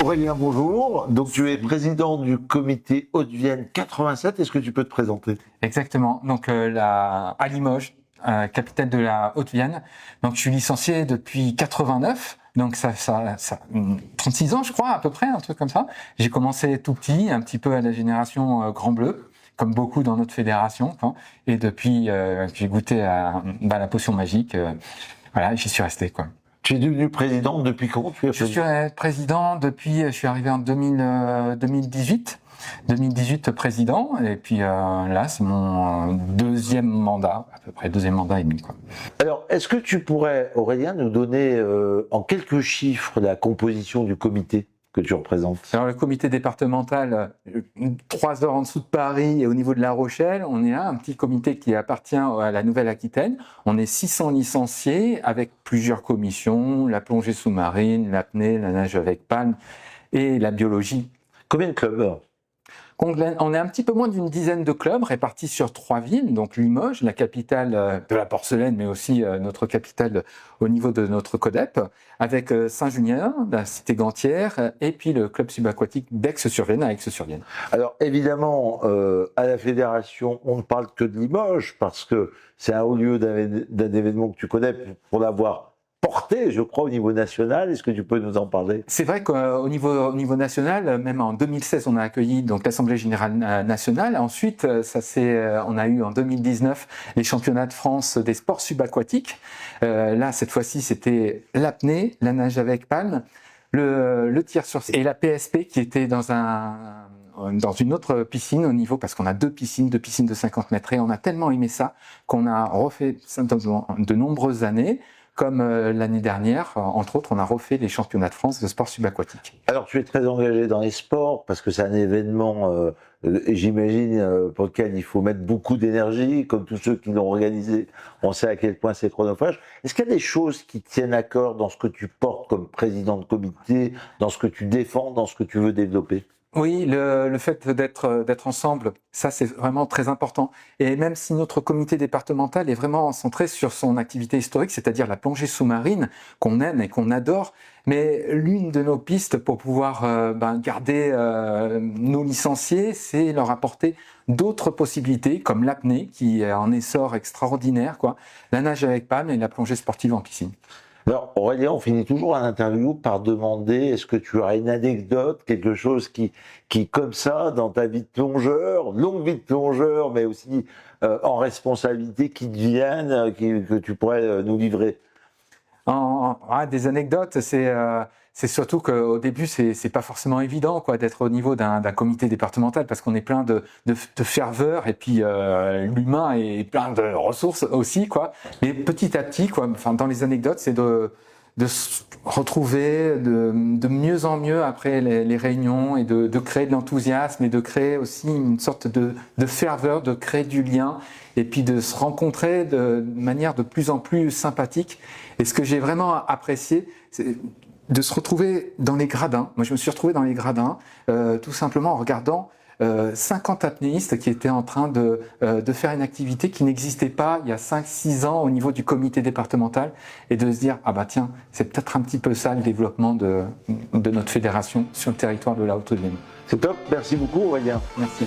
Aurélien, bonjour. Donc tu es président du comité Haute-Vienne 87. Est-ce que tu peux te présenter? Exactement. Donc à Limoges, capitale de la Haute-Vienne. Donc je suis licencié depuis 89. Donc ça 36 ans, je crois, à peu près, un truc comme ça. J'ai commencé tout petit, un petit peu à la génération Grand Bleu, comme beaucoup dans notre fédération, quoi. Et depuis, j'ai goûté à la potion magique. Voilà, j'y suis resté, quoi. Tu es devenu président depuis quand? Je suis président depuis, je suis arrivé en 2018. 2018 président, et puis là c'est mon deuxième mandat, à peu près deuxième mandat et demi, quoi. Alors, est-ce que tu pourrais, Aurélien, nous donner en quelques chiffres la composition du comité que tu représentes? Alors le comité départemental, 3 heures en dessous de Paris et au niveau de La Rochelle, on est un petit comité qui appartient à la Nouvelle-Aquitaine. On est 600 licenciés avec plusieurs commissions, la plongée sous-marine, l'apnée, la nage avec palme et la biologie. Combien de clubs? On est un petit peu moins d'une dizaine de clubs répartis sur 3 villes, donc Limoges, la capitale de la porcelaine, mais aussi notre capitale au niveau de notre CODEP, avec Saint-Junien, la cité gantière, et puis le club subaquatique d'Aix-sur-Vienne à Aix-sur-Vienne. Alors évidemment, à la fédération, on ne parle que de Limoges, parce que c'est un haut lieu d'un événement que tu connais pour l'avoir porté, je crois, au niveau national. Est-ce que tu peux nous en parler? C'est vrai qu'au niveau national, même en 2016, on a accueilli donc l'Assemblée générale nationale. Ensuite, on a eu en 2019 les championnats de France des sports subaquatiques. Là, cette fois-ci, c'était l'apnée, la nage avec palme, le tir sur et la PSP qui était dans une autre piscine au niveau, parce qu'on a deux piscines de 50 mètres, et on a tellement aimé ça qu'on a refait ça dans de nombreuses années. Comme l'année dernière, entre autres, on a refait les championnats de France de sport subaquatique. Alors, tu es très engagé dans les sports, parce que c'est un événement, j'imagine, pour lequel il faut mettre beaucoup d'énergie, comme tous ceux qui l'ont organisé. On sait à quel point c'est chronophage. Est-ce qu'il y a des choses qui tiennent à cœur dans ce que tu portes comme président de comité, dans ce que tu défends, dans ce que tu veux développer? Oui, le fait d'être ensemble, ça c'est vraiment très important. Et même si notre comité départemental est vraiment centré sur son activité historique, c'est-à-dire la plongée sous-marine, qu'on aime et qu'on adore, mais l'une de nos pistes pour pouvoir garder nos licenciés, c'est leur apporter d'autres possibilités, comme l'apnée, qui est en essor extraordinaire, quoi, la nage avec palme et la plongée sportive en piscine. Alors, Aurélien, on finit toujours un interview par demander, est-ce que tu as une anecdote, quelque chose qui, comme ça, dans ta vie de plongeur, longue vie de plongeur, mais aussi en responsabilité, qui te viennent, que tu pourrais nous livrer? Des anecdotes, c'est surtout qu'au début, c'est pas forcément évident, quoi, d'être au niveau d'un comité départemental, parce qu'on est plein de ferveur, et puis l'humain est plein de ressources aussi, quoi. Mais petit à petit, quoi, enfin, dans les anecdotes, c'est de se retrouver de mieux en mieux après les réunions, et de créer de l'enthousiasme, et de créer aussi une sorte de ferveur, de créer du lien, et puis de se rencontrer de manière de plus en plus sympathique. Et ce que j'ai vraiment apprécié, c'est de se retrouver dans les gradins. Moi, je me suis retrouvé dans les gradins, tout simplement en regardant 50 apnéistes qui étaient en train de faire une activité qui n'existait pas il y a 5-6 ans au niveau du comité départemental, et de se dire, ah bah tiens, c'est peut-être un petit peu ça le développement de notre fédération sur le territoire de la Haute-Vienne. C'est top, merci beaucoup Aurélien. Merci.